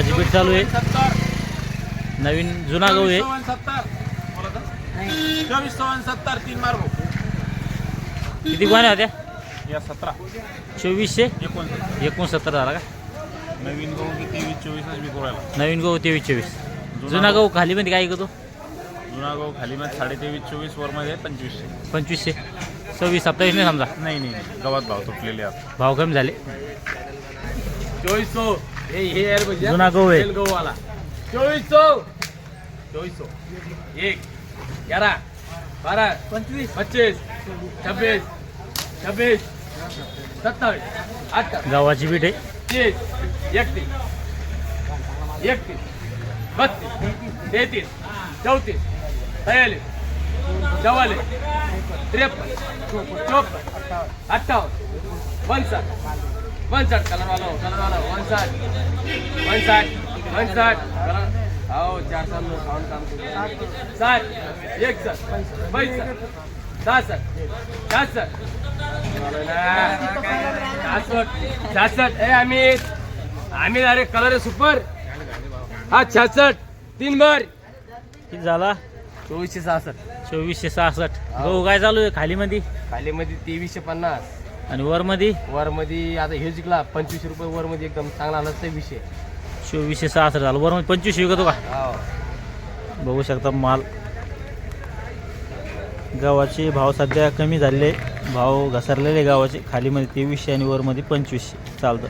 गव्हाची बीट चालू आहे. 70 नवीन जुना गहू आहे. 2470 3 मार भाऊ. किती गोण्या होत्या? या 17 2400 69 69 झाला का? नवीन गहू की 23-24 बी गोळ्याला. नवीन गहू 23-24. जुना गहू खालीमध्ये काय करतो? जुना गहू खाली मध्ये 23-24 वर मध्ये 2500. 2500 26-27 नाही समजा. नाही गव्हात भाव तुटलेले आहेत. भाव कमी झाले. 2400 हे यार भैया जुना गहू आहे. गहू वाला 2400 1 11 12 25 26 26 27 28 गव्हाची बीट आहे. 30 31 32 33 34 43 44 53 54 58 59 कलर वाला 59 आओ 4 साल में काम 60 61 62 63 64 66 ए अमित अरे कलर है सुपर. हा 66 3 बार किती झाला? 2466 2466. गहू काय चालू आहे खालीमध्ये? खाली मध्ये 2350 आणि वरमध्ये वर मध्ये आता हे जिंकला 25 रुपये वर मध्ये एकदम चांगला आला 2600. 2466 झालं. वरमध्ये 25 विकतो का? हो बघू शकता माल. गव्हाचे भाव सध्या कमी झालेले, भाव घसरलेले गव्हाचे. खालीमध्ये 2300 आणि वरमध्ये 2500 चालतं.